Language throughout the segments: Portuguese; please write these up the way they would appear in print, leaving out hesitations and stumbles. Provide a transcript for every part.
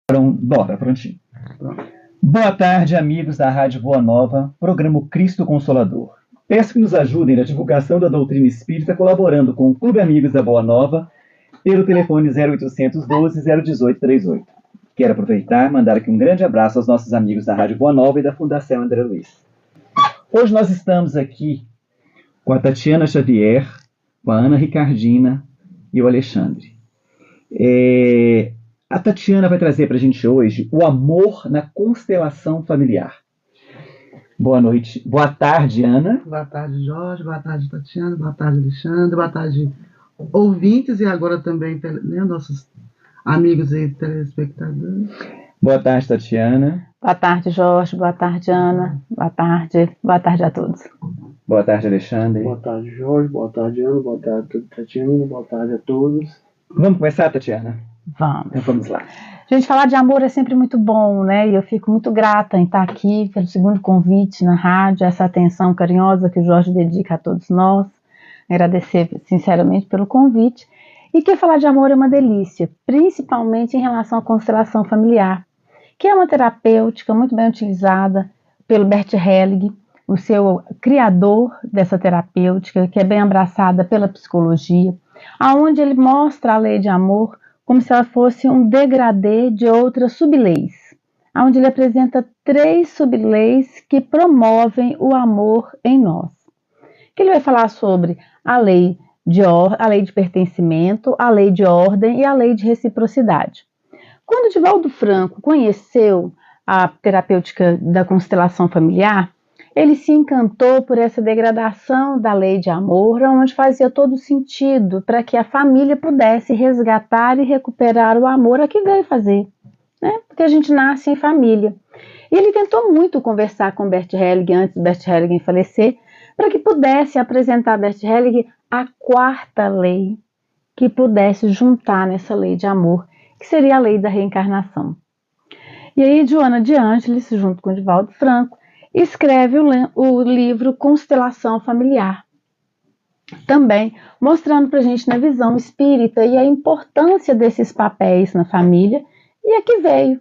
Bora, prontinho. Boa tarde, amigos da Rádio Boa Nova, programa Cristo Consolador. Peço que nos ajudem na divulgação da doutrina espírita, colaborando com o Clube Amigos da Boa Nova, pelo telefone 0800 12 018 38. Quero aproveitar e mandar aqui um grande abraço aos nossos amigos da Rádio Boa Nova e da Fundação André Luiz. Hoje nós estamos aqui com a Tatiana Xavier, com a Ana Ricardina e o Alexandre. A Tatiana vai trazer para a gente hoje o amor na constelação familiar. Boa noite. Boa tarde, Ana. Boa tarde, Jorge. Boa tarde, Tatiana. Boa tarde, Alexandre. Boa tarde, ouvintes e agora também nossos amigos e telespectadores. Boa tarde, Tatiana. Boa tarde, Jorge. Boa tarde, Ana. Boa tarde. Boa tarde a todos. Boa tarde, Alexandre. Boa tarde, Jorge. Boa tarde, Ana. Boa tarde, Tatiana. Boa tarde a todos. Vamos começar, Tatiana? Vamos. Então vamos lá. Gente, falar de amor é sempre muito bom, né? E eu fico muito grata em estar aqui pelo segundo convite na rádio, essa atenção carinhosa que o Jorge dedica a todos nós. Agradecer sinceramente pelo convite. E que falar de amor é uma delícia, principalmente em relação à constelação familiar, que é uma terapêutica muito bem utilizada pelo Bert Helling, o seu criador dessa terapêutica, que é bem abraçada pela psicologia, aonde ele mostra a lei de amor como se ela fosse um degradê de outras subleis, onde ele apresenta 3 subleis que promovem o amor em nós. Que ele vai falar sobre a lei de pertencimento, a lei de ordem e a lei de reciprocidade. Quando Divaldo Franco conheceu a terapêutica da constelação familiar, ele se encantou por essa degradação da lei de amor, onde fazia todo sentido para que a família pudesse resgatar e recuperar o amor a que veio fazer, né? Porque a gente nasce em família. E ele tentou muito conversar com Bert Helling antes de Bert Helling falecer, para que pudesse apresentar a Bert Helling a 4ª lei que pudesse juntar nessa lei de amor, que seria a lei da reencarnação. E aí Joana de Ângelis, junto com Divaldo Franco, escreve o livro Constelação Familiar, também mostrando para a gente na visão espírita e a importância desses papéis na família e a que veio.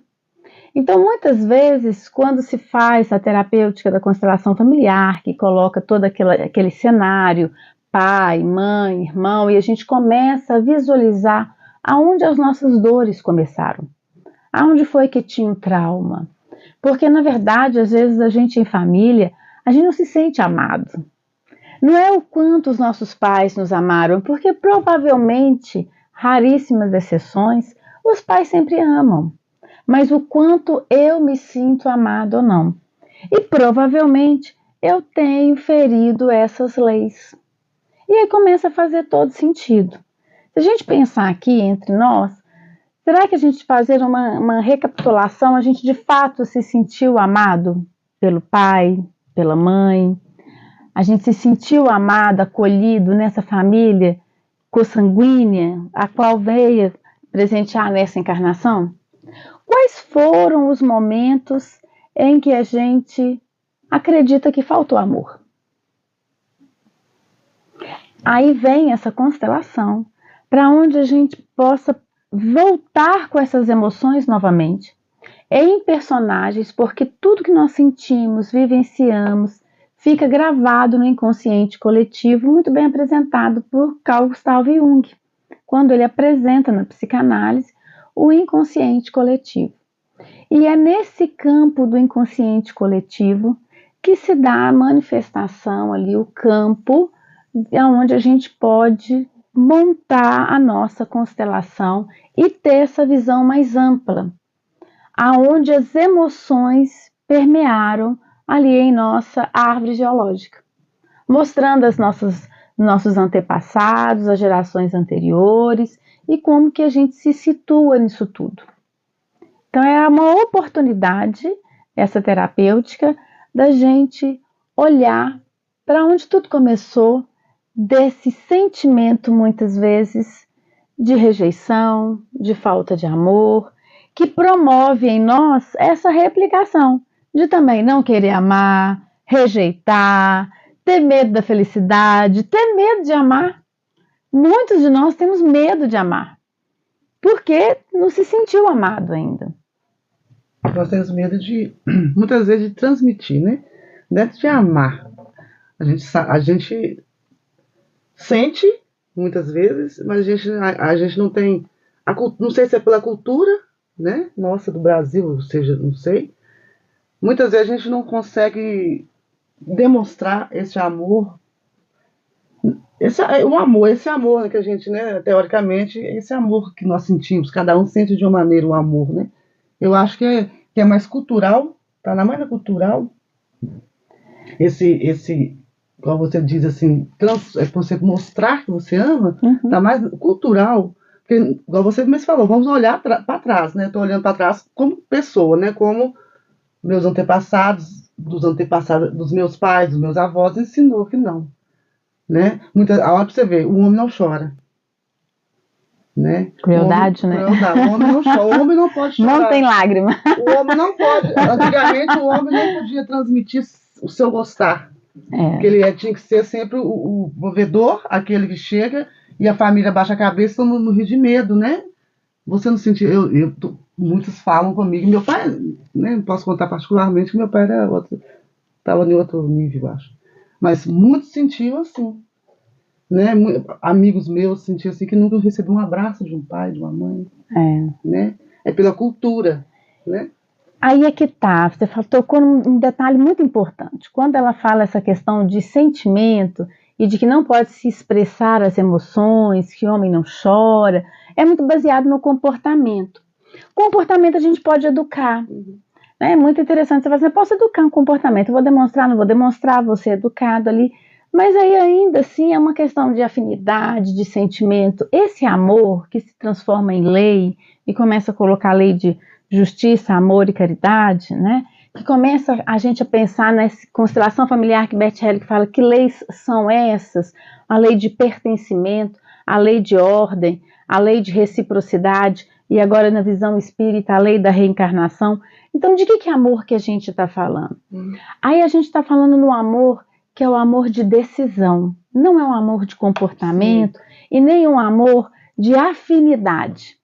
Então, muitas vezes, quando se faz a terapêutica da constelação familiar, que coloca todo aquele cenário, pai, mãe, irmão, e a gente começa a visualizar aonde as nossas dores começaram, aonde foi que tinha um trauma. Porque, na verdade, às vezes a gente em família, a gente não se sente amado. Não é o quanto os nossos pais nos amaram, porque provavelmente, raríssimas exceções, os pais sempre amam. Mas o quanto eu me sinto amado ou não. E provavelmente eu tenho ferido essas leis. E aí começa a fazer todo sentido. Se a gente pensar aqui entre nós, será que a gente fazer uma recapitulação, a gente de fato se sentiu amado pelo pai, pela mãe? A gente se sentiu amado, acolhido nessa família consanguínea, a qual veio presentear nessa encarnação? Quais foram os momentos em que a gente acredita que faltou amor? Aí vem essa constelação, para onde a gente possa voltar com essas emoções novamente, em personagens, porque tudo que nós sentimos, vivenciamos, fica gravado no inconsciente coletivo, muito bem apresentado por Carl Gustav Jung, quando ele apresenta na psicanálise o inconsciente coletivo. E é nesse campo do inconsciente coletivo que se dá a manifestação ali, o campo onde a gente pode montar a nossa constelação e ter essa visão mais ampla, aonde as emoções permearam ali em nossa árvore geológica, mostrando nossos antepassados, as gerações anteriores e como que a gente se situa nisso tudo. Então é uma oportunidade, essa terapêutica, da gente olhar para onde tudo começou, desse sentimento muitas vezes de rejeição, de falta de amor, que promove em nós essa replicação de também não querer amar, rejeitar, ter medo da felicidade, ter medo de amar. Muitos de nós temos medo de amar, porque não se sentiu amado ainda. Nós temos medo de, muitas vezes, de transmitir, né? Não é de amar. A gente sente, muitas vezes, mas a gente não tem, não sei se é pela cultura, né? Nossa, do Brasil, ou seja, não sei. Muitas vezes a gente não consegue demonstrar esse amor. Esse amor, né, que a gente, né, teoricamente, esse amor que nós sentimos, cada um sente de uma maneira o amor, né? Eu acho que é mais cultural, tá na mais cultural, igual você diz assim, você mostrar que você ama, tá mais cultural, porque, igual você mesmo falou, vamos olhar para trás, né? Eu tô olhando para trás como pessoa, né? Como meus antepassados, dos meus pais, dos meus avós, ensinou que não. Né? A hora pra você ver, o homem não chora. Né? Crueldade, né? Crueldade. O homem não chora, o homem não pode chorar. Não tem lágrima. O homem não pode. Antigamente o homem não podia transmitir o seu gostar. Porque ele tinha que ser sempre o movedor, aquele que chega e a família baixa a cabeça, todo mundo morria de medo, né? Você não sentiu. Muitos falam comigo, meu pai, né? Não posso contar particularmente que meu pai estava em outro nível, acho. Mas muitos sentiam assim, né? Amigos meus sentiam assim que nunca recebiam um abraço de um pai, de uma mãe, né? É pela cultura, né? Aí é que tá, você tocou num detalhe muito importante. Quando ela fala essa questão de sentimento e de que não pode se expressar as emoções, que o homem não chora, é muito baseado no comportamento. Comportamento a gente pode educar. É muito interessante, você fala assim, eu posso educar um comportamento, eu vou demonstrar, não vou demonstrar, vou ser educado ali, mas aí ainda assim é uma questão de afinidade, de sentimento, esse amor que se transforma em lei e começa a colocar a lei de justiça, amor e caridade, né, que começa a gente a pensar nessa constelação familiar que Bert Hellick fala, que leis são essas? A lei de pertencimento, a lei de ordem, a lei de reciprocidade, e agora na visão espírita, a lei da reencarnação. Então, de que amor que a gente está falando? Aí a gente está falando no amor que é o amor de decisão, não é um amor de comportamento e nem um amor de afinidade.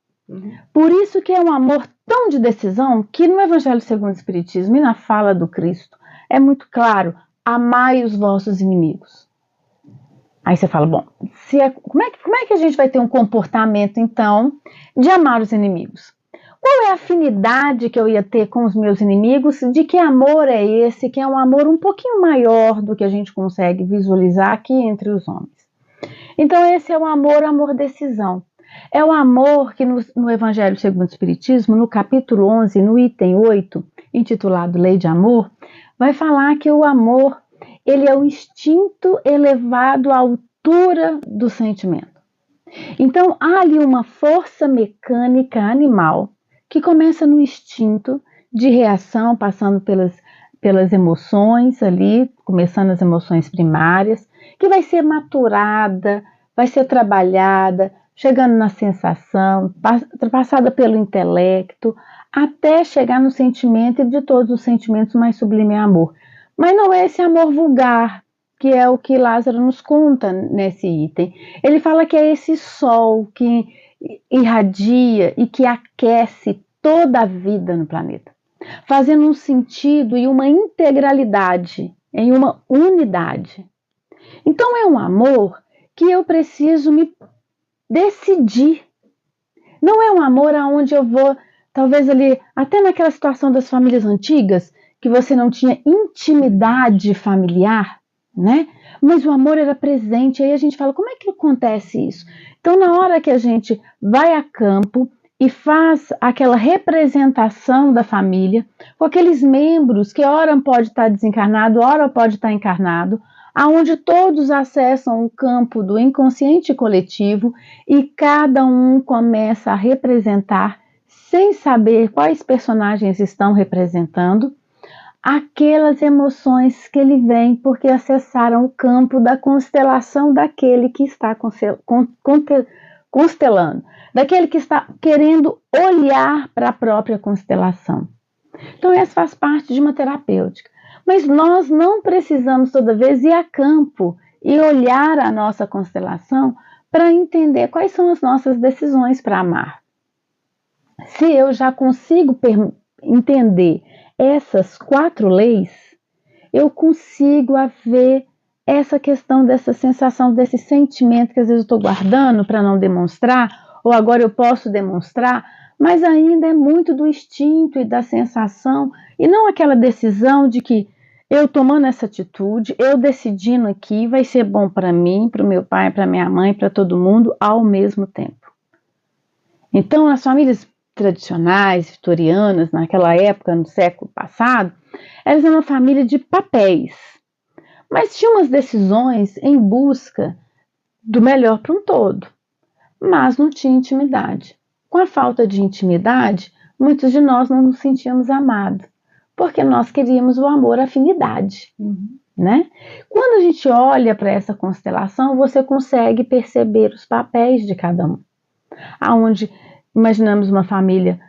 Por isso que é um amor tão de decisão que no Evangelho segundo o Espiritismo e na fala do Cristo é muito claro, amai os vossos inimigos. Aí você fala, bom, como é que a gente vai ter um comportamento, então, de amar os inimigos? Qual é a afinidade que eu ia ter com os meus inimigos? De que amor é esse? Que é um amor um pouquinho maior do que a gente consegue visualizar aqui entre os homens. Então, esse é o amor decisão. É o amor que no Evangelho segundo o Espiritismo, no capítulo 11, no item 8, intitulado Lei de Amor, vai falar que o amor ele é o instinto elevado à altura do sentimento. Então, há ali uma força mecânica animal que começa no instinto de reação, passando pelas emoções ali, começando as emoções primárias, que vai ser maturada, vai ser trabalhada, chegando na sensação, passada pelo intelecto, até chegar no sentimento, e de todos os sentimentos mais sublime é amor. Mas não é esse amor vulgar, que é o que Lázaro nos conta nesse item. Ele fala que é esse sol que irradia e que aquece toda a vida no planeta, fazendo um sentido e uma integralidade, em uma unidade. Então é um amor que eu preciso me decidir. Não é um amor aonde eu vou, talvez ali, até naquela situação das famílias antigas, que você não tinha intimidade familiar, né? Mas o amor era presente. Aí a gente fala, como é que acontece isso? Então, na hora que a gente vai a campo e faz aquela representação da família, com aqueles membros que ora pode estar desencarnado, ora pode estar encarnado, aonde todos acessam o campo do inconsciente coletivo e cada um começa a representar, sem saber quais personagens estão representando, aquelas emoções que ele vem porque acessaram o campo da constelação daquele que está constelando, daquele que está querendo olhar para a própria constelação. Então, isso faz parte de uma terapêutica. Mas nós não precisamos toda vez ir a campo e olhar a nossa constelação para entender quais são as nossas decisões para amar. Se eu já consigo entender essas 4 leis, eu consigo ver essa questão dessa sensação, desse sentimento que às vezes eu estou guardando para não demonstrar, ou agora eu posso demonstrar, mas ainda é muito do instinto e da sensação, e não aquela decisão de que eu tomando essa atitude, eu decidindo aqui, vai ser bom para mim, para o meu pai, para minha mãe, para todo mundo, ao mesmo tempo. Então, as famílias tradicionais, vitorianas, naquela época, no século passado, elas eram uma família de papéis, mas tinham umas decisões em busca do melhor para um todo, mas não tinha intimidade. Com a falta de intimidade, muitos de nós não nos sentíamos amados, porque nós queríamos o amor, a afinidade, né? Quando a gente olha para essa constelação, você consegue perceber os papéis de cada um. Aonde imaginamos uma família,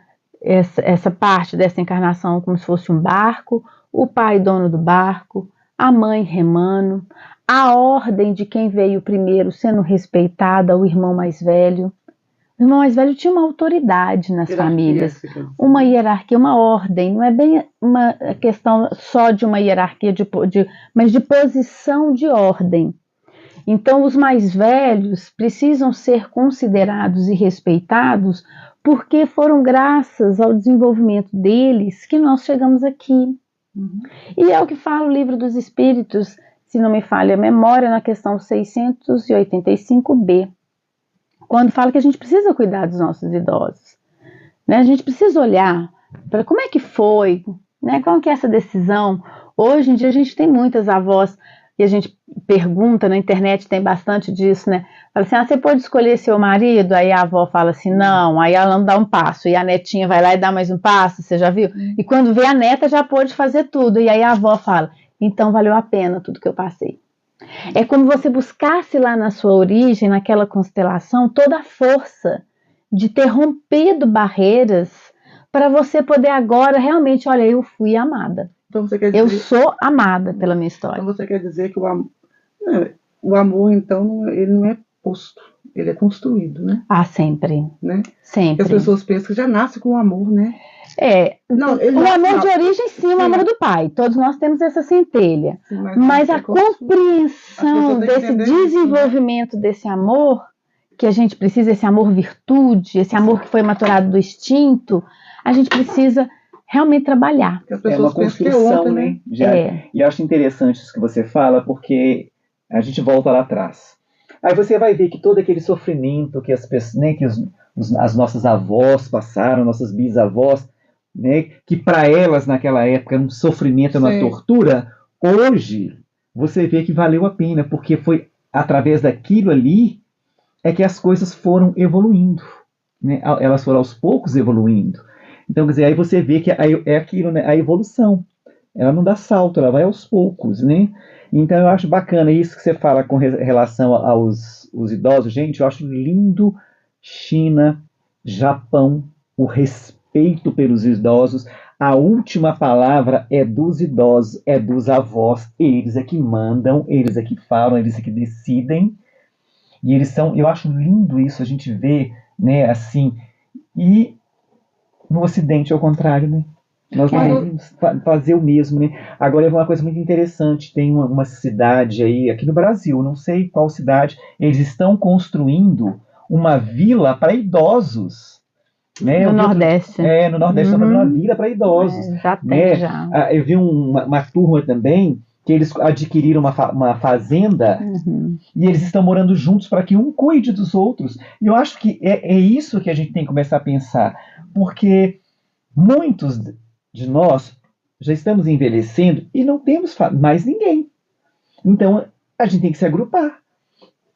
essa parte dessa encarnação como se fosse um barco, o pai dono do barco, a mãe remando, a ordem de quem veio primeiro sendo respeitada, o irmão mais velho. O irmão mais velho tinha uma autoridade nas famílias, uma hierarquia, uma ordem, não é bem uma questão só de uma hierarquia, mas de posição de ordem. Então, os mais velhos precisam ser considerados e respeitados porque foram graças ao desenvolvimento deles que nós chegamos aqui. E é o que fala o Livro dos Espíritos, se não me falha a memória, na questão 685b, quando fala que a gente precisa cuidar dos nossos idosos, né? A gente precisa olhar para como é que foi, né? Qual que é essa decisão. Hoje em dia a gente tem muitas avós e a gente pergunta, na internet tem bastante disso, né? Fala assim, você pode escolher seu marido? Aí a avó fala assim, não. Aí ela não dá um passo, e a netinha vai lá e dá mais um passo, você já viu? E quando vê a neta já pôde fazer tudo, e aí a avó fala, então valeu a pena tudo que eu passei. É como você buscasse lá na sua origem, naquela constelação, toda a força de ter rompido barreiras para você poder agora realmente, olha, eu fui amada. Então você quer dizer... Eu sou amada pela minha história. Então você quer dizer que o amor, então, ele não é posto, ele é construído, né? Ah, sempre. Né? Sempre. As pessoas pensam que já nasce com o amor, né? Não, o amor de origem, sim, o amor do pai. Todos nós temos essa centelha. Sim, mas a compreensão desse desenvolvimento desse amor, que a gente precisa, esse amor virtude, esse amor que foi maturado do instinto, a gente precisa realmente trabalhar. É uma construção, né? E eu acho interessante isso que você fala, porque a gente volta lá atrás. Aí você vai ver que todo aquele sofrimento que as pessoas, né, que as nossas avós passaram, nossas bisavós, né, que para elas naquela época era um sofrimento, uma tortura, hoje você vê que valeu a pena, porque foi através daquilo ali é que as coisas foram evoluindo, né? Elas foram aos poucos evoluindo. Então, quer dizer, aí você vê que é aquilo, né, a evolução. Ela não dá salto, ela vai aos poucos, né? Então eu acho bacana isso que você fala com relação aos idosos. Gente, eu acho lindo China, Japão, o respeito pelos idosos. A última palavra é dos idosos, é dos avós. Eles é que mandam, eles é que falam, eles é que decidem. E eles são, eu acho lindo isso, a gente vê, né, assim. E no Ocidente é o contrário, né? Nós não devemos fazer o mesmo, né? Agora é uma coisa muito interessante, tem uma cidade aí, aqui no Brasil, não sei qual cidade, eles estão construindo uma vila para idosos. Né? No Nordeste. No Nordeste estão fazendo uma vila para idosos. Já tem, né? já. Eu vi uma turma também, que eles adquiriram uma fazenda e eles estão morando juntos para que um cuide dos outros. E eu acho que é isso que a gente tem que começar a pensar, porque muitos de nós já estamos envelhecendo e não temos mais ninguém. Então, a gente tem que se agrupar.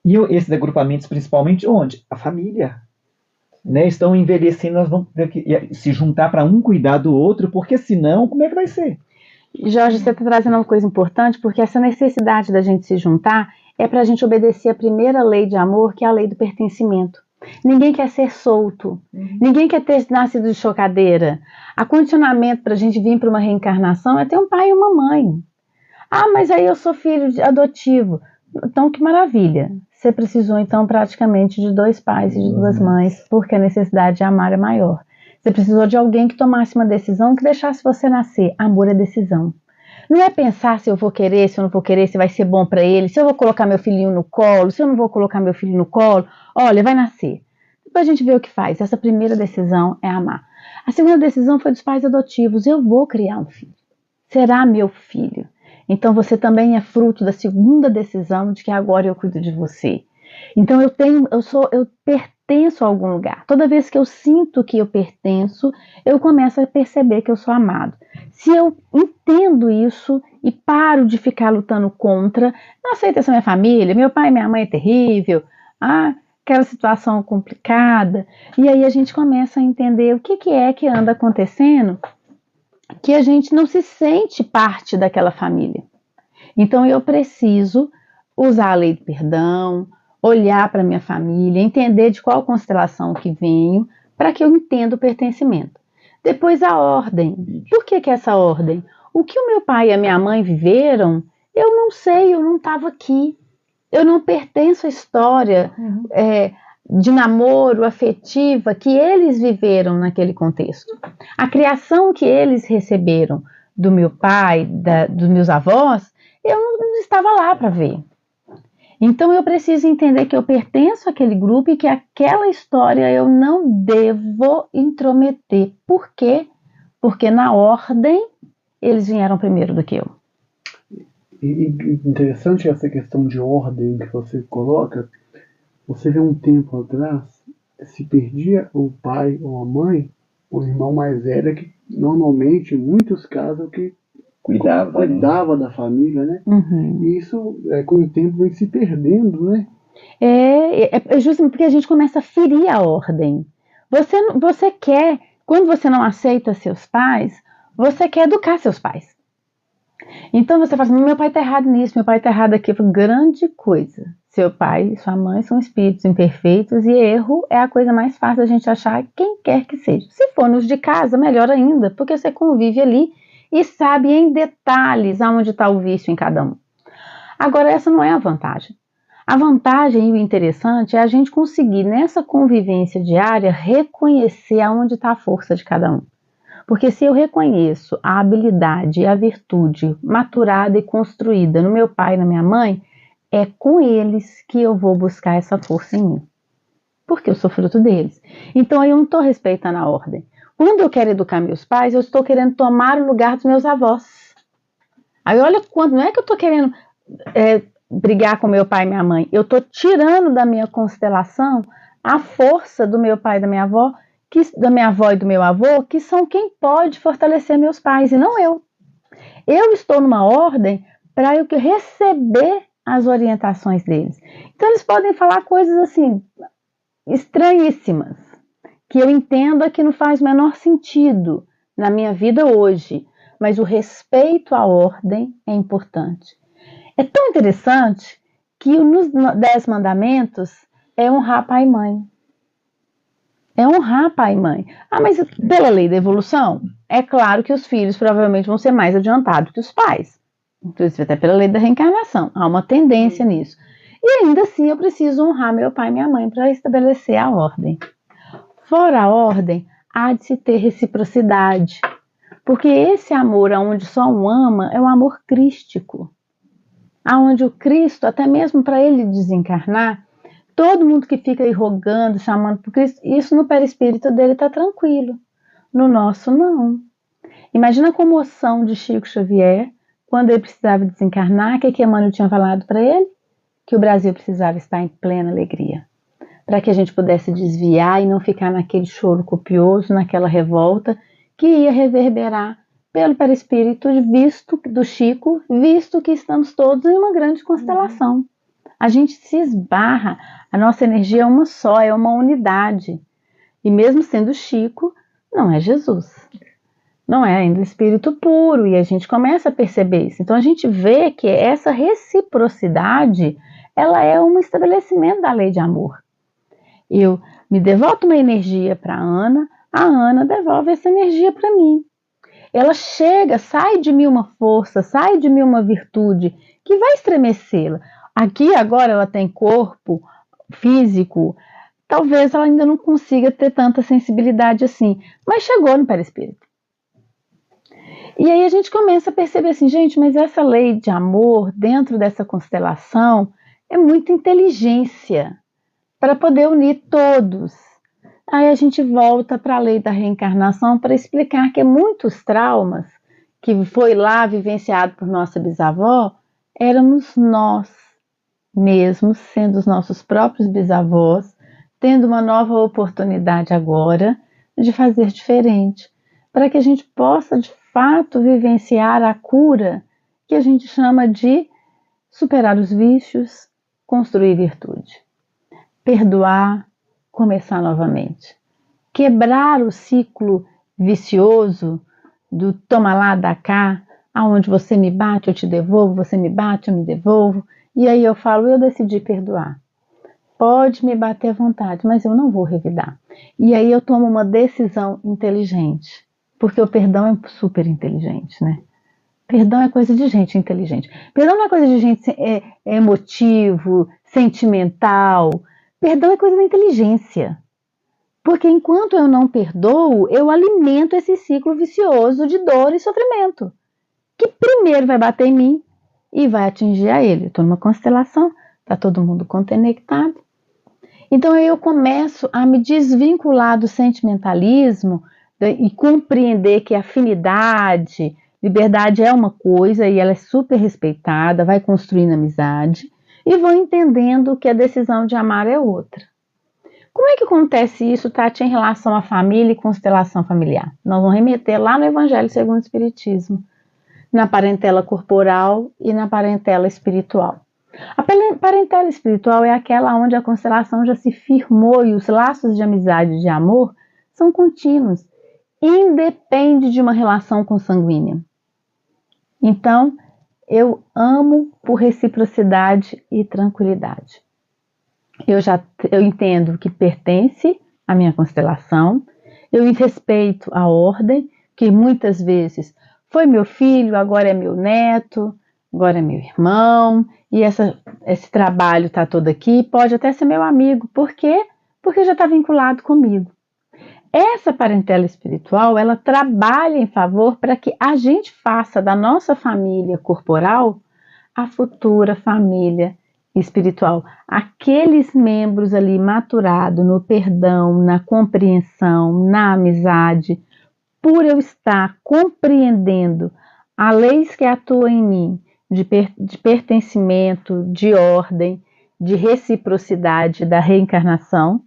E esses agrupamentos, principalmente, onde? A família. Né? Estão envelhecendo, nós vamos ter que se juntar para um cuidar do outro, porque senão, como é que vai ser? Jorge, você está trazendo uma coisa importante, porque essa necessidade da gente se juntar é para a gente obedecer a primeira lei de amor, que é a lei do pertencimento. Ninguém quer ser solto, ninguém quer ter nascido de chocadeira. A condicionamento para a gente vir para uma reencarnação é ter um pai e uma mãe. Ah, mas aí eu sou filho adotivo. Então, que maravilha. Você precisou, então, praticamente de 2 pais e de 2 mães, porque a necessidade de amar é maior. Você precisou de alguém que tomasse uma decisão que deixasse você nascer. Amor é decisão. Não é pensar se eu vou querer, se eu não vou querer, se vai ser bom para ele, se eu vou colocar meu filhinho no colo, se eu não vou colocar meu filho no colo. Olha, vai nascer. Depois a gente vê o que faz. Essa primeira decisão é amar. A segunda decisão foi dos pais adotivos. Eu vou criar um filho. Será meu filho. Então você também é fruto da segunda decisão de que agora eu cuido de você. Então eu pertenço a algum lugar. Toda vez que eu sinto que eu pertenço, eu começo a perceber que eu sou amado. Se eu entendo isso e paro de ficar lutando contra, não aceito essa minha família, meu pai e minha mãe é terrível, aquela situação complicada, e aí a gente começa a entender o que é que anda acontecendo, que a gente não se sente parte daquela família. Então eu preciso usar a lei do perdão, olhar para minha família, entender de qual constelação que venho, para que eu entenda o pertencimento. Depois a ordem. Por que essa ordem? O que o meu pai e a minha mãe viveram, eu não sei, eu não estava aqui. Eu não pertenço à história de namoro, afetiva, que eles viveram naquele contexto. A criação que eles receberam do meu pai, dos meus avós, eu não estava lá para ver. Então eu preciso entender que eu pertenço àquele grupo e que aquela história eu não devo intrometer. Por quê? Porque na ordem eles vieram primeiro do que eu. E interessante essa questão de ordem que você coloca. Você vê um tempo atrás, se perdia o pai ou a mãe, o irmão mais velho, que normalmente, em muitos casos, que cuidava da família, né? Uhum. E isso, com o tempo, vem se perdendo, né? É justamente porque a gente começa a ferir a ordem. Você quer, quando você não aceita seus pais, você quer educar seus pais. Então você fala assim, meu pai está errado nisso, meu pai está errado aqui. Grande coisa. Seu pai e sua mãe são espíritos imperfeitos e erro é a coisa mais fácil da gente achar quem quer que seja. Se for nos de casa, melhor ainda, porque você convive ali e sabe em detalhes aonde está o vício em cada um. Agora, essa não é a vantagem. A vantagem e o interessante é a gente conseguir, nessa convivência diária, reconhecer aonde está a força de cada um. Porque se eu reconheço a habilidade e a virtude maturada e construída no meu pai e na minha mãe, é com eles que eu vou buscar essa força em mim. Porque eu sou fruto deles. Então eu não estou respeitando a ordem. Quando eu quero educar meus pais, eu estou querendo tomar o lugar dos meus avós. Aí olha quando, não é que eu estou querendo brigar com meu pai e minha mãe. Eu estou tirando da minha constelação a força do meu pai e da minha avó, da minha avó e do meu avô, que são quem pode fortalecer meus pais, e não eu. Eu estou numa ordem para eu receber as orientações deles. Então eles podem falar coisas assim, estranhíssimas, que eu entendo que não faz o menor sentido na minha vida hoje, mas o respeito à ordem é importante. É tão interessante que nos 10 mandamentos é honrar pai e mãe. É honrar pai e mãe. Mas pela lei da evolução, é claro que os filhos provavelmente vão ser mais adiantados que os pais. Inclusive até pela lei da reencarnação. Há uma tendência nisso. E ainda assim eu preciso honrar meu pai e minha mãe para estabelecer a ordem. Fora a ordem, há de se ter reciprocidade. Porque esse amor onde só um ama é um amor crístico. Aonde o Cristo, até mesmo para ele desencarnar, todo mundo que fica aí rogando, chamando por Cristo, isso no perispírito dele está tranquilo. No nosso, não. Imagina a comoção de Chico Xavier, quando ele precisava desencarnar, o que Emmanuel tinha falado para ele? Que o Brasil precisava estar em plena alegria. Para que a gente pudesse desviar e não ficar naquele choro copioso, naquela revolta, que ia reverberar pelo perispírito do Chico, visto que estamos todos em uma grande constelação. A gente se esbarra, a nossa energia é uma só, é uma unidade. E mesmo sendo Chico, não é Jesus. Não é ainda o espírito puro, e a gente começa a perceber isso. Então a gente vê que essa reciprocidade, ela é um estabelecimento da lei de amor. Eu me devolvo uma energia para a Ana devolve essa energia para mim. Ela chega, sai de mim uma força, sai de mim uma virtude que vai estremecê-la. Aqui agora ela tem corpo físico, talvez ela ainda não consiga ter tanta sensibilidade assim, mas chegou no perispírito. E aí a gente começa a perceber assim, gente, mas essa lei de amor dentro dessa constelação é muita inteligência para poder unir todos. Aí a gente volta para a lei da reencarnação para explicar que muitos traumas que foi lá vivenciado por nossa bisavó, éramos nós mesmos, sendo os nossos próprios bisavós, tendo uma nova oportunidade agora de fazer diferente, para que a gente possa de fato vivenciar a cura que a gente chama de superar os vícios, construir virtude, perdoar, começar novamente, quebrar o ciclo vicioso do toma lá, dá cá, aonde você me bate, eu te devolvo, você me bate, eu me devolvo, e aí eu falo, eu decidi perdoar. Pode me bater à vontade, mas eu não vou revidar. E aí eu tomo uma decisão inteligente, porque o perdão é super inteligente, né? Perdão é coisa de gente inteligente. Perdão não é coisa de gente emotivo, sentimental. Perdão é coisa da inteligência. Porque enquanto eu não perdoo, eu alimento esse ciclo vicioso de dor e sofrimento, que primeiro vai bater em mim e vai atingir a ele. Estou numa constelação, está todo mundo conectado. Então aí eu começo a me desvincular do sentimentalismo e compreender que afinidade, liberdade é uma coisa e ela é super respeitada, vai construindo amizade, e vou entendendo que a decisão de amar é outra. Como é que acontece isso, Tati, em relação à família e constelação familiar? Nós vamos remeter lá no Evangelho segundo o Espiritismo, na parentela corporal e na parentela espiritual. A parentela espiritual é aquela onde a constelação já se firmou e os laços de amizade e de amor são contínuos, independe de uma relação consanguínea. Então, eu amo por reciprocidade e tranquilidade. Eu entendo que pertence à minha constelação, eu respeito a ordem, que muitas vezes foi meu filho, agora é meu neto, agora é meu irmão, e esse trabalho está todo aqui, pode até ser meu amigo. Por quê? Porque já está vinculado comigo. Essa parentela espiritual, ela trabalha em favor para que a gente faça da nossa família corporal a futura família espiritual. Aqueles membros ali maturados no perdão, na compreensão, na amizade, por eu estar compreendendo as leis que atuam em mim, de pertencimento, de ordem, de reciprocidade da reencarnação,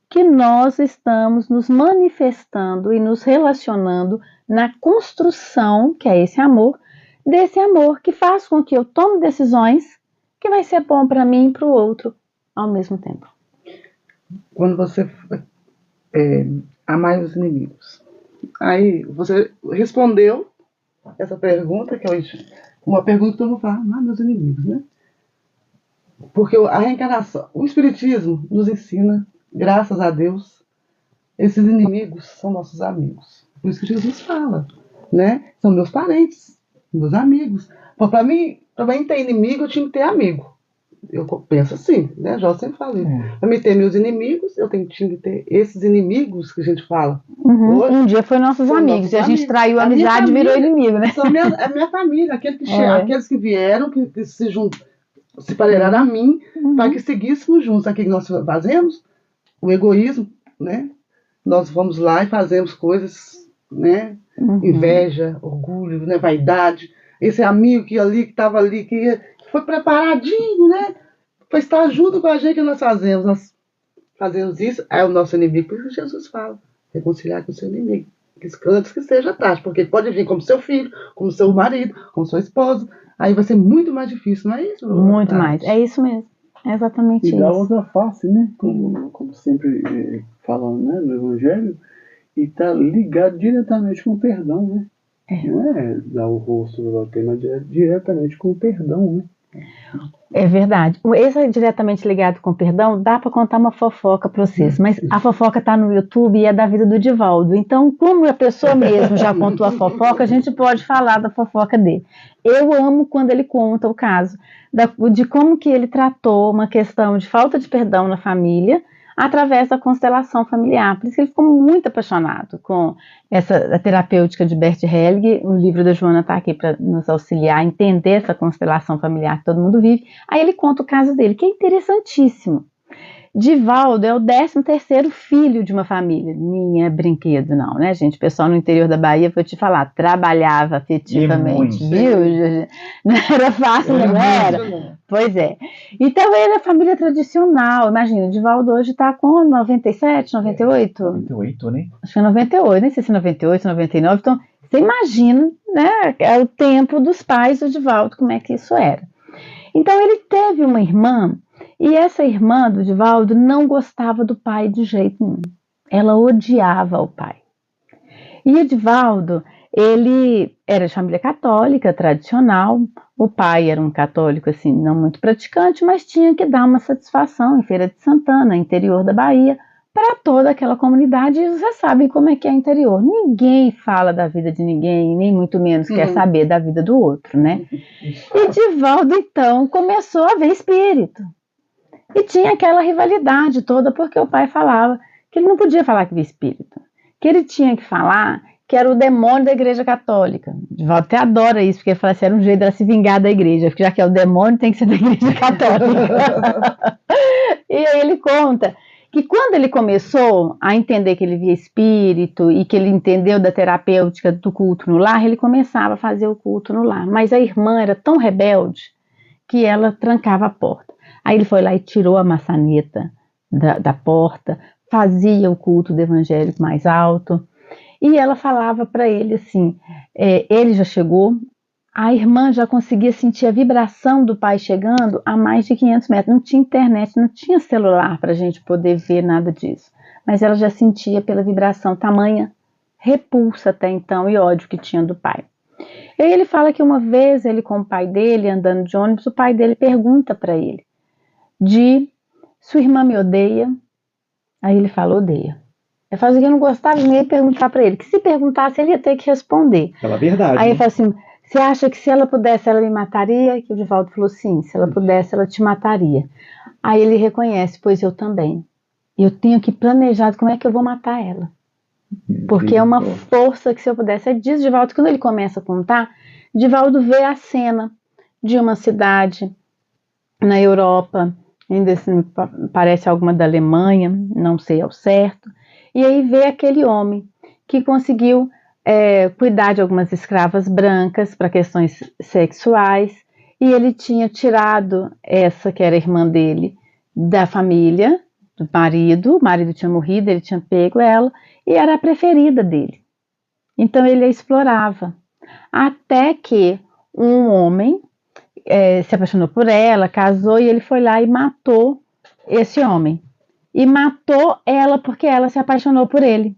que nós estamos nos manifestando e nos relacionando na construção, que é esse amor, desse amor que faz com que eu tome decisões que vai ser bom para mim e para o outro ao mesmo tempo. Quando você amar os inimigos, aí você respondeu essa pergunta, que é uma pergunta que todo mundo fala, amar meus inimigos, né? Porque a reencarnação, o Espiritismo nos ensina, graças a Deus, esses inimigos são nossos amigos. Por isso que Jesus fala, né? São meus parentes, meus amigos. Para mim ter inimigo, eu tinha que ter amigo. Eu penso assim, né? Já sempre falei. Para mim ter meus inimigos, eu tinha que ter esses inimigos que a gente fala. Hoje, um dia foi nossos amigos, e a gente traiu a amizade e virou inimigo, né? É minha família, aqueles que vieram, que se juntaram, se parelharam a mim, para que seguíssemos juntos. Aqui que nós fazemos, o egoísmo, né? Nós vamos lá e fazemos coisas, né? Inveja, orgulho, né? Vaidade. Esse amigo que estava ali, que foi preparadinho, né? Para estar junto com a gente, que nós fazemos. Nós fazemos isso, é o nosso inimigo. Por isso que Jesus fala, reconciliar com o seu inimigo. Antes que seja tarde, porque ele pode vir como seu filho, como seu marido, como sua esposa. Aí vai ser muito mais difícil, não é isso? Muito mais, é isso mesmo. É exatamente isso. E dá outra face, né? Como sempre falam, né, no Evangelho, e está ligado diretamente com o perdão, né? Não é dar o rosto do tema, mas é diretamente com o perdão, né? É verdade. Esse é diretamente ligado com o perdão, dá para contar uma fofoca para vocês, mas a fofoca está no YouTube e é da vida do Divaldo. Então, como a pessoa mesmo já contou a fofoca, a gente pode falar da fofoca dele. Eu amo quando ele conta o caso de como que ele tratou uma questão de falta de perdão na família, através da constelação familiar. Por isso que ele ficou muito apaixonado com a terapêutica de Bert Helling. O livro da Joana está aqui para nos auxiliar a entender essa constelação familiar que todo mundo vive. Aí ele conta o caso dele, que é interessantíssimo. Divaldo é o 13º filho de uma família. Nem é brinquedo não, né, gente? O pessoal no interior da Bahia, vou te falar, trabalhava afetivamente, viu? Não era fácil, não era? Pois é. Então ele é família tradicional. Imagina, o Divaldo hoje está com 97, 98? 98, né? Acho que é 98, nem sei se é 98, 99. Então, você imagina, né? É o tempo dos pais do Divaldo, como é que isso era. Então ele teve uma irmã, e essa irmã do Divaldo não gostava do pai de jeito nenhum. Ela odiava o pai. E o Divaldo, ele era de família católica, tradicional. O pai era um católico, assim, não muito praticante, mas tinha que dar uma satisfação em Feira de Santana, interior da Bahia, para toda aquela comunidade. E vocês sabem como é que é interior. Ninguém fala da vida de ninguém, nem muito menos quer saber da vida do outro, né? E Divaldo, então, começou a ver espírito. E tinha aquela rivalidade toda, porque o pai falava que ele não podia falar que via espírito, que ele tinha que falar que era o demônio da igreja católica. Divaldo até adora isso, porque ele fala assim, era um jeito dela se vingar da igreja, porque já que é o demônio, tem que ser da igreja católica. E aí ele conta que quando ele começou a entender que ele via espírito e que ele entendeu da terapêutica do culto no lar, ele começava a fazer o culto no lar. Mas a irmã era tão rebelde que ela trancava a porta. Aí ele foi lá e tirou a maçaneta da porta, fazia o culto do evangélico mais alto, e ela falava para ele assim, ele já chegou, a irmã já conseguia sentir a vibração do pai chegando a mais de 500 metros, não tinha internet, não tinha celular para a gente poder ver nada disso, mas ela já sentia pela vibração, tamanha repulsa até então e ódio que tinha do pai. E aí ele fala que uma vez ele com o pai dele, andando de ônibus, o pai dele pergunta para ele, sua irmã me odeia? Aí ele fala, odeia. Ele fala assim, que eu não gostava de nem perguntar para ele, que se perguntasse ele ia ter que responder. Pela verdade. Aí ele fala assim, você acha que se ela pudesse ela me mataria? Que o Divaldo falou sim, se ela pudesse ela te mataria. Aí ele reconhece, pois eu também. Eu tenho que planejar como é que eu vou matar ela. Porque é uma força que se eu pudesse. Aí diz Divaldo, quando ele começa a contar, Divaldo vê a cena de uma cidade na Europa, ainda assim, parece alguma da Alemanha, não sei ao certo, e aí vê aquele homem que conseguiu cuidar de algumas escravas brancas para questões sexuais, e ele tinha tirado essa que era a irmã dele da família, do marido, o marido tinha morrido, ele tinha pego ela, e era a preferida dele. Então ele a explorava, até que um homem se apaixonou por ela, casou e ele foi lá e matou esse homem. E matou ela porque ela se apaixonou por ele.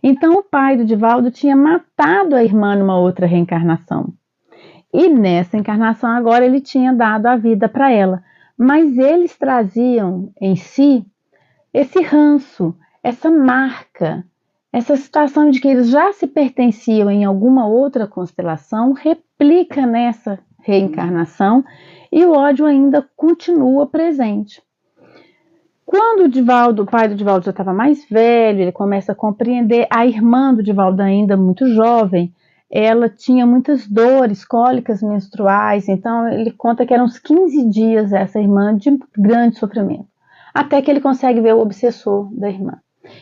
Então o pai do Divaldo tinha matado a irmã numa outra reencarnação. E nessa encarnação agora ele tinha dado a vida para ela. Mas eles traziam em si esse ranço, essa marca, essa situação de que eles já se pertenciam em alguma outra constelação, replica nessa reencarnação e o ódio ainda continua presente. Quando o pai do Divaldo já estava mais velho, ele começa a compreender, a irmã do Divaldo ainda muito jovem, ela tinha muitas dores, cólicas menstruais, então ele conta que eram uns 15 dias essa irmã de grande sofrimento, até que ele consegue ver o obsessor da irmã.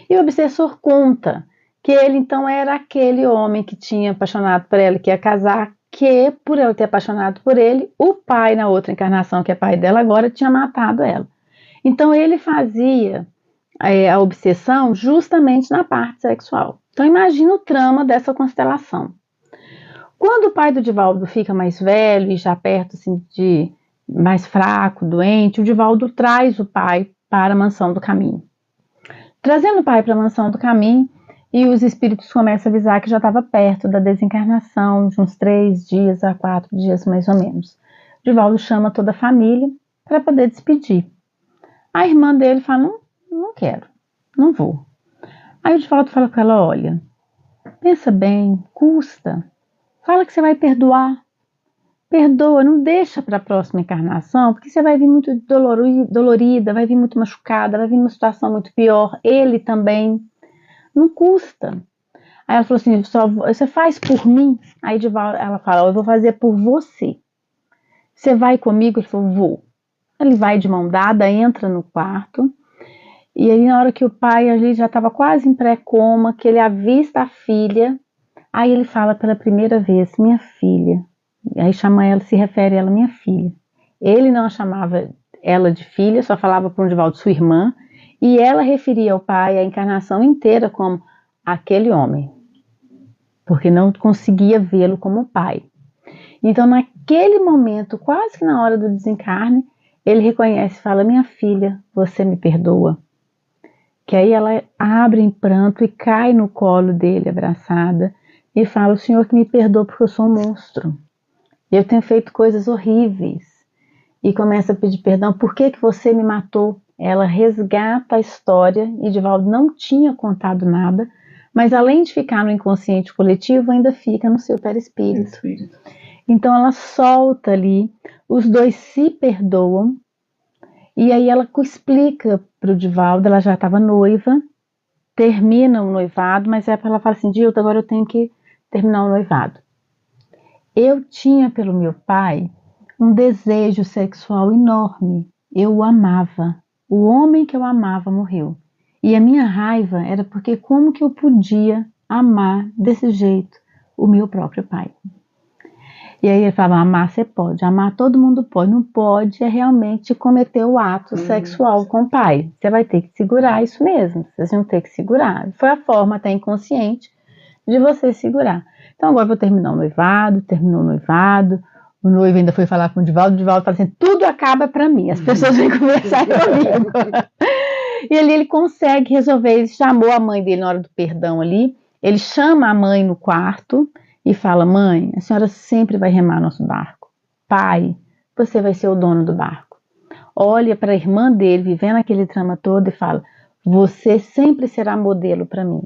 E o obsessor conta que ele então era aquele homem que tinha apaixonado por ela, que ia casar, que por ela ter apaixonado por ele, o pai na outra encarnação, que é pai dela agora, tinha matado ela. Então ele fazia a obsessão justamente na parte sexual. Então imagina o trama dessa constelação. Quando o pai do Divaldo fica mais velho e já perto assim, de mais fraco, doente, o Divaldo traz o pai para a Mansão do Caminho. Trazendo o pai para a Mansão do Caminho, e os espíritos começam a avisar que já estava perto da desencarnação, de uns 3 dias a 4 dias mais ou menos. Divaldo chama toda a família para poder despedir. A irmã dele fala, não quero, não vou. Aí o Divaldo fala com ela, olha, pensa bem, custa, fala que você vai perdoar. perdoa, não deixa para a próxima encarnação, porque você vai vir muito dolorida, vai vir muito machucada, vai vir numa situação muito pior, ele também, não custa. Aí ela falou assim, você faz por mim? Aí ela fala, eu vou fazer por você. Você vai comigo? Ele falou, vou. Ele vai de mão dada, entra no quarto, e aí na hora que o pai ali já estava quase em pré-coma, que ele avista a filha, aí ele fala pela primeira vez, minha filha. Aí chama ela, se refere a ela, minha filha. Ele não a chamava ela de filha, só falava para o Divaldo, sua irmã, e ela referia ao pai a encarnação inteira como aquele homem, porque não conseguia vê-lo como pai. Então naquele momento, quase que na hora do desencarne, ele reconhece e fala, minha filha, você me perdoa? Que aí ela abre em pranto e cai no colo dele, abraçada, e fala, o senhor que me perdoa porque eu sou um monstro. Eu tenho feito coisas horríveis. E começa a pedir perdão, por que você me matou? Ela resgata a história, e Divaldo não tinha contado nada, mas além de ficar no inconsciente coletivo, ainda fica no seu perispírito. Então ela solta ali, os dois se perdoam, e aí ela explica para o Divaldo, ela já estava noiva, termina o noivado, mas ela fala assim, Dilda, agora eu tenho que terminar o noivado. Eu tinha pelo meu pai um desejo sexual enorme, eu o amava, o homem que eu amava morreu, e a minha raiva era porque como que eu podia amar desse jeito o meu próprio pai? E aí ele falava, amar você pode, amar todo mundo pode, não pode é realmente cometer o ato sexual com o pai. Você vai ter que segurar isso mesmo, vocês vão ter que segurar. Foi a forma até inconsciente de você segurar. Então agora eu vou terminar o noivado, terminou o noivado, o noivo ainda foi falar com o Divaldo fala assim, tudo acaba para mim, as pessoas vêm conversar comigo. E ali ele consegue resolver, ele chamou a mãe dele na hora do perdão ali, ele chama a mãe no quarto, e fala, mãe, a senhora sempre vai remar nosso barco. Pai, você vai ser o dono do barco. Olha para a irmã dele, vivendo aquele drama todo, e fala, você sempre será modelo para mim,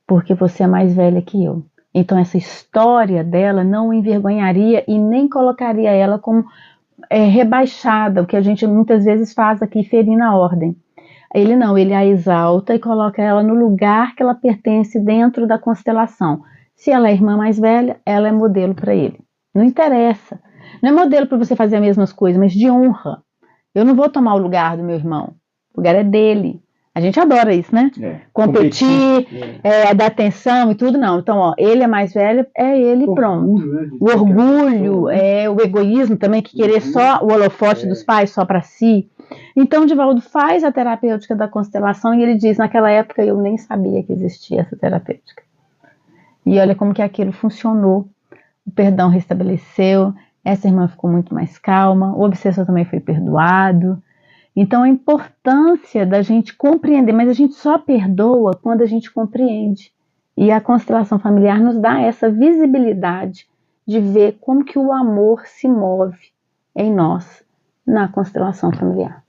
porque você é mais velha que eu. Então essa história dela não envergonharia e nem colocaria ela como rebaixada, o que a gente muitas vezes faz aqui, ferindo a ordem. Ele não, ele a exalta e coloca ela no lugar que ela pertence dentro da constelação. Se ela é a irmã mais velha, ela é modelo para ele. Não interessa. Não é modelo para você fazer as mesmas coisas, mas de honra. Eu não vou tomar o lugar do meu irmão. O lugar é dele. A gente adora isso, né? Competir, dar atenção e tudo, não. Então, ó, ele é mais velho, é ele, pronto. O orgulho, o egoísmo também, que querer só o holofote dos pais só para si. Então, Divaldo faz a terapêutica da constelação e ele diz, naquela época eu nem sabia que existia essa terapêutica. E olha como que aquilo funcionou, o perdão restabeleceu, essa irmã ficou muito mais calma, o obsessor também foi perdoado. Então a importância da gente compreender, mas a gente só perdoa quando a gente compreende. E a constelação familiar nos dá essa visibilidade de ver como que o amor se move em nós, na constelação familiar.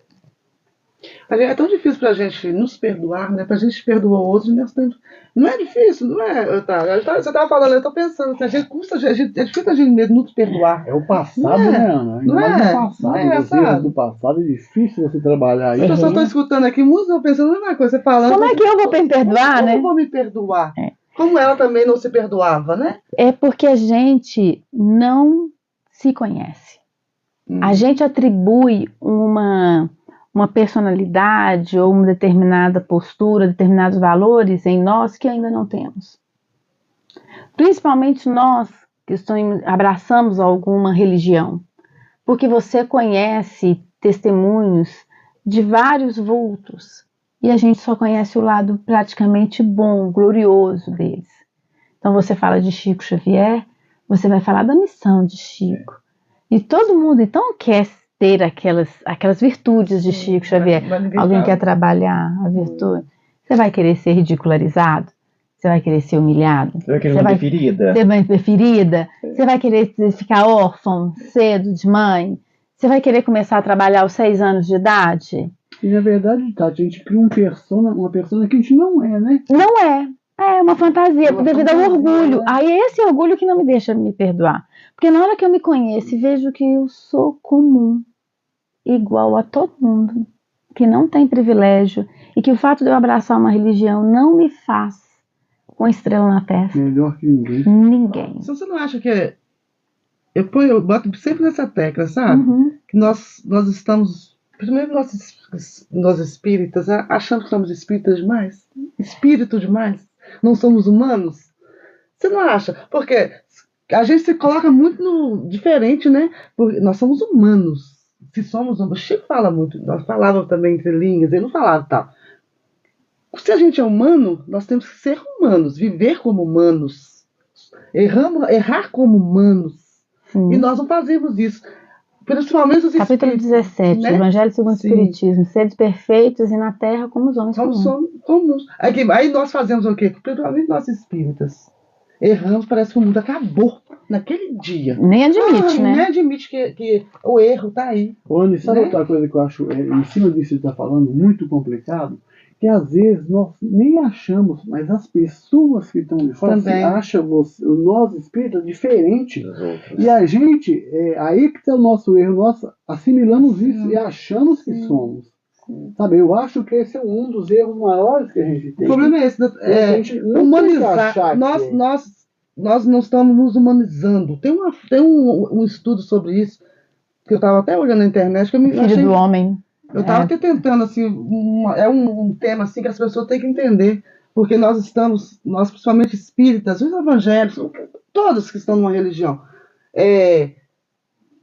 É tão difícil pra gente nos perdoar, né? Pra gente perdoar outros, não é difícil, não é? Você tava falando, eu tô pensando, assim, é difícil a gente mesmo nos perdoar. É o passado, né, Ana? Não é? O passado, Não é os erros do passado, é difícil você trabalhar isso. As pessoas estão escutando aqui música, eu pensando na mesma coisa, você falando. Como é que eu vou me perdoar, né? Como eu vou me perdoar? Como ela também não se perdoava, né? É porque a gente não se conhece. A gente atribui uma personalidade ou uma determinada postura, determinados valores em nós que ainda não temos. Principalmente nós que abraçamos alguma religião, porque você conhece testemunhos de vários vultos e a gente só conhece o lado praticamente bom, glorioso deles. Então você fala de Chico Xavier, você vai falar da missão de Chico. E todo mundo então quer ter aquelas virtudes de Chico Xavier. Alguém quer trabalhar a virtude? Você vai querer ser ridicularizado? Você vai querer ser humilhado? Você vai querer uma ferida? Você vai ter ferida? Você vai querer ficar órfão cedo de mãe? Você vai querer começar a trabalhar aos 6 anos de idade? E na verdade, Tati, a gente cria uma persona que a gente não é, né? Não é. É uma fantasia, Uma devido ao fantasia, orgulho. né? Aí é esse orgulho que não me deixa me perdoar. Porque na hora que eu me conheço e vejo que eu sou comum, igual a todo mundo, que não tem privilégio, e que o fato de eu abraçar uma religião não me faz uma estrela na testa. Melhor que ninguém. Ninguém. Se você não acha que eu boto sempre nessa tecla, sabe? Uhum. Que nós estamos, primeiro nós espíritas, achando que somos espíritas demais, espírito demais, não somos humanos. Você não acha? Porque a gente se coloca muito no diferente, né? Porque nós somos humanos. Se somos humanos, o Chico fala muito, nós falávamos também entre linhas, ele não falava tal. Se a gente é humano, nós temos que ser humanos, viver como humanos, errar como humanos. Sim. E nós não fazemos isso. Principalmente os Capítulo espíritos, 17, né? Evangelho segundo o Sim. Espiritismo. Seres perfeitos e na terra como os homens Como comuns. somos comuns. Aí nós fazemos o quê? Principalmente nós espíritas. Erramos, parece que o mundo acabou naquele dia. Nem admite, Nem né? admite que o erro está aí. Ô, Anny, sabe Né? outra coisa que eu acho, em cima disso que você está falando, muito complicado? Que às vezes nós nem achamos, mas as pessoas que estão de fora Também. acham nós espíritas diferente. Dos outros. E a gente, aí que está o nosso erro, nós assimilamos isso e achamos que somos. Sabe, eu acho que esse é um dos erros maiores que a gente O tem. problema é esse, a gente não tem que humanizar. achar que Nós não estamos nos humanizando. Tem um estudo sobre isso, que eu estava até olhando na internet, que eu me Filho achei. do homem. Eu estava até tentando, assim, um tema assim, que as pessoas têm que entender, porque nós principalmente espíritas, os evangélicos, todos que estão numa religião,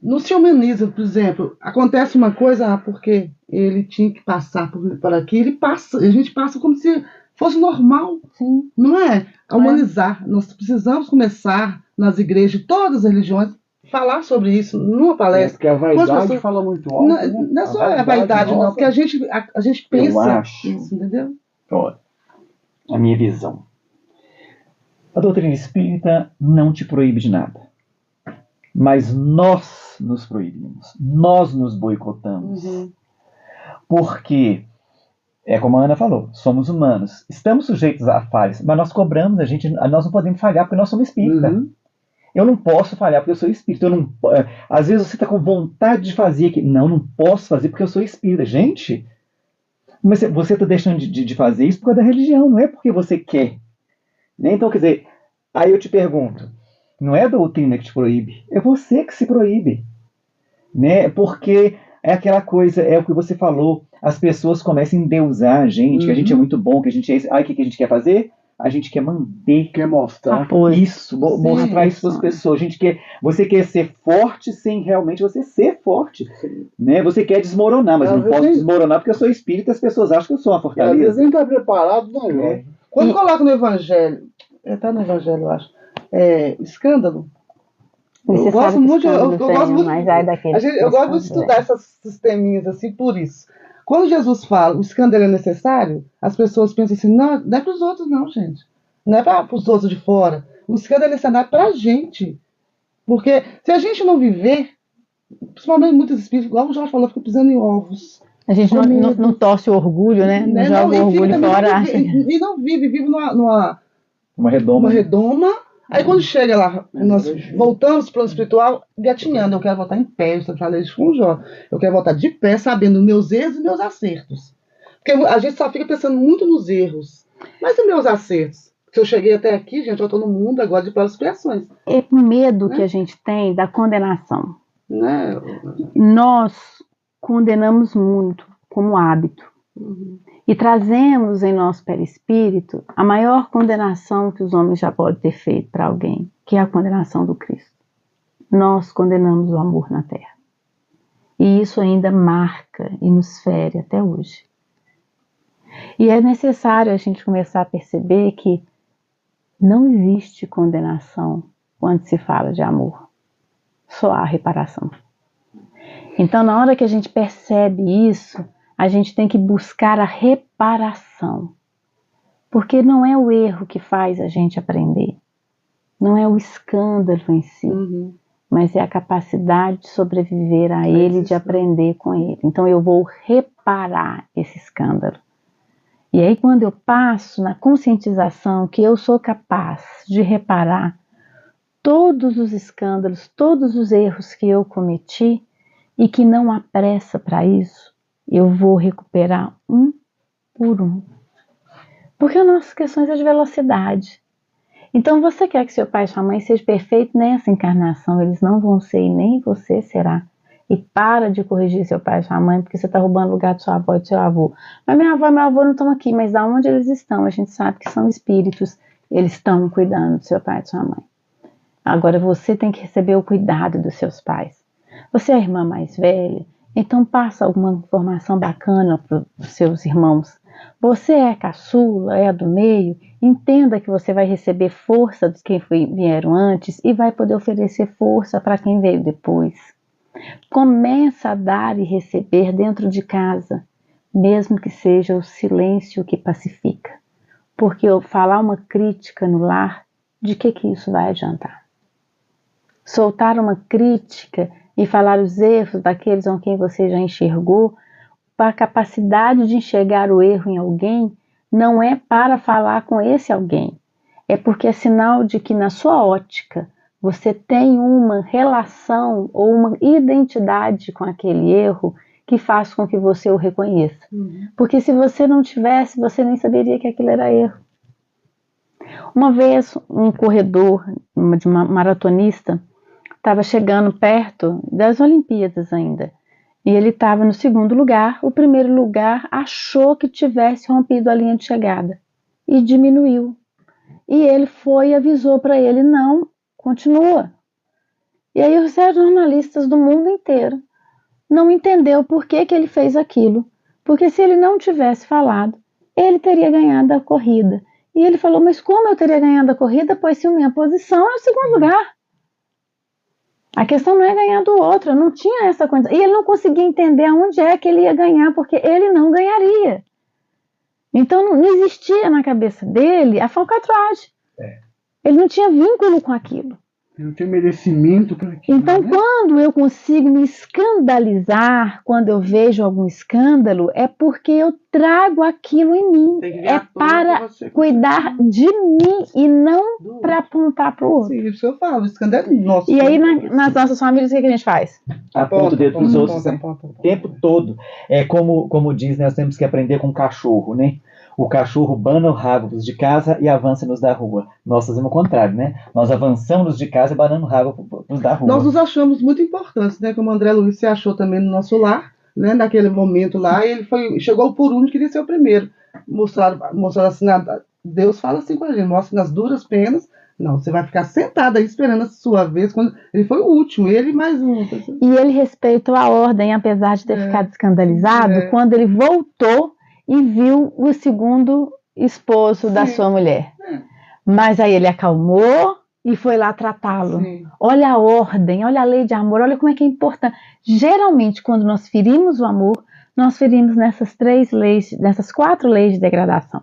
não se humanizam. Por exemplo, acontece uma coisa, porque ele tinha que passar por aqui, a gente passa como se fosse normal, Sim. não é? A humanizar. Nós precisamos começar nas igrejas, de todas as religiões, falar sobre isso numa palestra. Porque a vaidade pessoas- fala muito alto. Não, né? não é só a vaidade, não, nossa. porque a gente pensa Eu acho. isso, entendeu? Olha, a minha visão. A doutrina espírita não te proíbe de nada. Mas nós nos proibimos. Nós nos boicotamos. Porque, é como a Ana falou, somos humanos. Estamos sujeitos a falhas, mas nós cobramos, nós não podemos falhar porque nós somos espírita. Uhum. Eu não posso falhar porque eu sou espírita. Às vezes você está com vontade de fazer aqui. Não posso fazer porque eu sou espírita. Gente, mas você está deixando de fazer isso por causa da religião, não é porque você quer. Né? Então, quer dizer, aí eu te pergunto, não é a doutrina que te proíbe, é você que se proíbe. Né? Porque é aquela coisa, é o que você falou, as pessoas começam a endeusar a gente, que a gente é muito bom, que a gente é isso. Aí o que a gente quer fazer? A gente quer manter. Quer mostrar. Apoio. Isso, mostrar isso para as pessoas. Você quer ser forte sem realmente você ser forte. Né? Você quer desmoronar, mas eu não posso desmoronar porque eu sou espírita e as pessoas acham que eu sou uma Às vezes fortaleza. nem está preparado, não, Jorge? Quando coloca no Evangelho, está no Evangelho, eu acho, escândalo. Você Eu gosto sabe que muito, escândalo tem, gosto muito, mas ai daquele eu gosto muito de estudar esses teminhas assim, por isso. Quando Jesus fala o escândalo é necessário, as pessoas pensam assim, não é para os outros não, gente. Não é para os outros de fora. O escândalo é necessário para a gente. Porque se a gente não viver, principalmente muitos espíritos, igual o Jorge falou, fica pisando em ovos. A gente não torce o orgulho, né? Não joga o orgulho fora. E não vive numa Uma redoma. Aí quando chega lá, nós voltamos para o plano espiritual, gatinhando. Eu quero voltar em pé, eu falei isso com o Jó. Eu quero voltar de pé, sabendo meus erros e meus acertos. Porque a gente só fica pensando muito nos erros. Mas e meus acertos? Se eu cheguei até aqui, gente, eu estou no mundo agora de provas e expiações. É o medo que a gente tem da condenação. Né? Nós condenamos muito como hábito. E trazemos em nosso perispírito a maior condenação que os homens já podem ter feito para alguém, que é a condenação do Cristo. Nós condenamos o amor na terra. E isso ainda marca e nos fere até hoje. E é necessário a gente começar a perceber que não existe condenação quando se fala de amor. Só há reparação. Então, na hora que a gente percebe isso, a gente tem que buscar a reparação. Porque não é o erro que faz a gente aprender. Não é o escândalo em si. Mas é a capacidade de sobreviver a ele, de aprender com ele. Então eu vou reparar esse escândalo. E aí, quando eu passo na conscientização que eu sou capaz de reparar todos os escândalos, todos os erros que eu cometi e que não há pressa para isso, eu vou recuperar um por um. Porque as nossas questões é de velocidade. Então, você quer que seu pai e sua mãe sejam perfeitos nessa encarnação, eles não vão ser e nem você será. E para de corrigir seu pai e sua mãe, porque você está roubando o lugar de sua avó e do seu avô. Mas minha avó e meu avô não estão aqui, mas da onde eles estão? A gente sabe que são espíritos, eles estão cuidando do seu pai e de sua mãe. Agora você tem que receber o cuidado dos seus pais. Você é a irmã mais velha, então passa alguma informação bacana para os seus irmãos. Você é a caçula, é a do meio, entenda que você vai receber força de quem vieram antes e vai poder oferecer força para quem veio depois. Começa a dar e receber dentro de casa, mesmo que seja o silêncio que pacifica. Porque eu falar uma crítica no lar, de que isso vai adiantar? Soltar uma crítica e falar os erros daqueles com quem você já enxergou, a capacidade de enxergar o erro em alguém não é para falar com esse alguém, é porque é sinal de que na sua ótica você tem uma relação ou uma identidade com aquele erro que faz com que você o reconheça. Porque se você não tivesse, você nem saberia que aquilo era erro. Uma vez um corredor de uma maratonista estava chegando perto das Olimpíadas ainda. E ele estava no segundo lugar. O primeiro lugar achou que tivesse rompido a linha de chegada e diminuiu. E ele foi e avisou para ele: não, continua. E aí os jornalistas do mundo inteiro não entendeu por que ele fez aquilo. Porque se ele não tivesse falado, ele teria ganhado a corrida. E ele falou: mas como eu teria ganhado a corrida, pois se a minha posição é o segundo lugar? A questão não é ganhar do outro, não tinha essa condição. E ele não conseguia entender aonde é que ele ia ganhar, porque ele não ganharia. Então não existia na cabeça dele a falcatragem. Ele não tinha vínculo com aquilo. Não tem merecimento para aquilo. Então, né? quando eu consigo me escandalizar, quando eu vejo algum escândalo, é porque eu trago aquilo em mim. Tem que ver É a forma para que você cuidar de mim e não para apontar para o outro. Sim, isso eu falo, isso é nosso. E aí, nas nossas famílias, o que a gente faz? Aponta o dedo pros Ponta, outros ponta, o ponta. tempo todo. É como diz, nós temos que aprender com o cachorro, né? O cachorro bana o rabo dos de casa e avança-nos da rua. Nós fazemos o contrário, né? Nós avançamos de casa e banando o rabo dos da rua. Nós nos achamos muito importantes, né? Como o André Luiz se achou também no nosso lar, né? Naquele momento lá, ele chegou por único, queria ser o primeiro. Mostrar assim, Deus fala assim com a gente, mostra nas duras penas. Não, você vai ficar sentada aí esperando a sua vez. Quando ele foi o último, ele mais um. E ele respeitou a ordem, apesar de ter ficado escandalizado, quando ele voltou e viu o segundo esposo da sua mulher. Mas aí ele acalmou e foi lá tratá-lo. Olha a ordem, olha a lei de amor, olha como é que é importante. Geralmente, quando nós ferimos o amor, nós ferimos nessas 4 leis de degradação.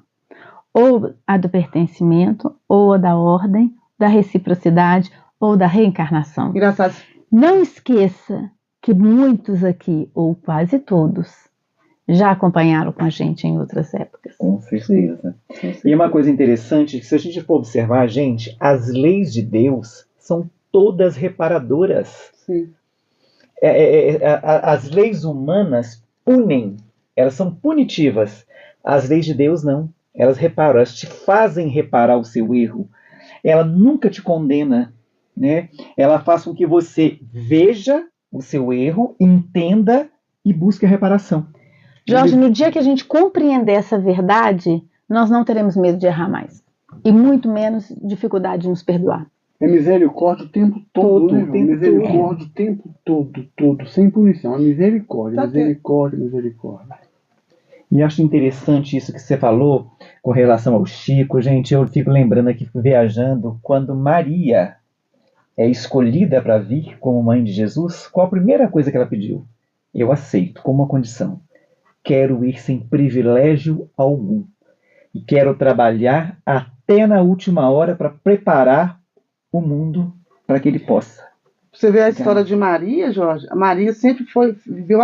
Ou a do pertencimento, ou a da ordem, da reciprocidade, ou da reencarnação. Engraçado. Não esqueça que muitos aqui, ou quase todos, já acompanharam com a gente em outras épocas. Com certeza. E uma coisa interessante, que se a gente for observar, gente, as leis de Deus são todas reparadoras. Sim. As leis humanas punem, elas são punitivas. As leis de Deus não. Elas reparam, elas te fazem reparar o seu erro. Ela nunca te condena, né? Ela faz com que você veja o seu erro, entenda e busque a reparação. Jorge, no dia que a gente compreender essa verdade, nós não teremos medo de errar mais. E muito menos dificuldade de nos perdoar. É misericórdia o tempo todo, né, João? Misericórdia o tempo todo, sem punição. É misericórdia, misericórdia. E acho interessante isso que você falou com relação ao Chico. Gente, eu fico lembrando aqui, viajando, quando Maria é escolhida para vir como mãe de Jesus, qual a primeira coisa que ela pediu? Eu aceito, com uma condição. Quero ir sem privilégio algum. E quero trabalhar até na última hora para preparar o mundo para que ele possa. Você vê a história de Maria, Jorge? A Maria sempre viveu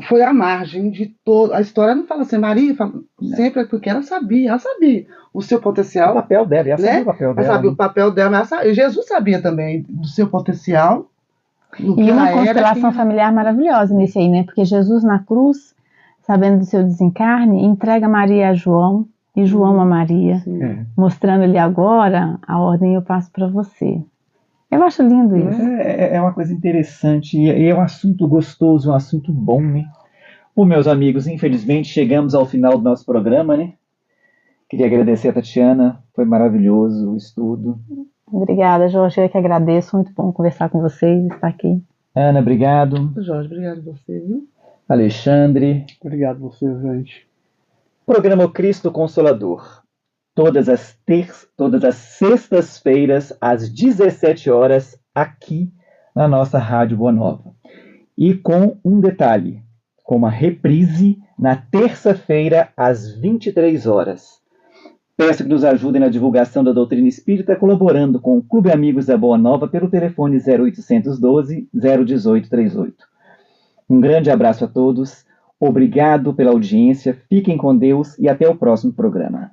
foi à margem de todo. A história não fala assim, Maria, sempre é porque ela sabia o seu O potencial, papel dela, ela sabia né? o papel Ela dela. sabia Né? o papel dela, e Jesus sabia também do seu potencial. Do que E uma ela era, constelação quem- familiar maravilhosa nisso aí, né? Porque Jesus na cruz, sabendo do seu desencarne, entrega Maria a João e João a Maria, Sim. É. mostrando ali agora a ordem eu passo para você. Eu acho lindo isso. É uma coisa interessante e é um assunto gostoso, um assunto bom, né? Bom, meus amigos, infelizmente chegamos ao final do nosso programa, né? Queria agradecer a Tatiana, foi maravilhoso o estudo. Obrigada, Jorge. Eu que agradeço. Muito bom conversar com vocês, estar aqui. Ana, obrigado. Jorge, obrigado a você, viu? Alexandre. Obrigado a você, gente. Programa Cristo Consolador. Todas as sextas-feiras, às 17 horas, aqui na nossa Rádio Boa Nova. E com um detalhe, com uma reprise na terça-feira, às 23 horas. Peço que nos ajudem na divulgação da doutrina espírita, colaborando com o Clube Amigos da Boa Nova pelo telefone 0812-01838. Um grande abraço a todos, obrigado pela audiência, fiquem com Deus e até o próximo programa.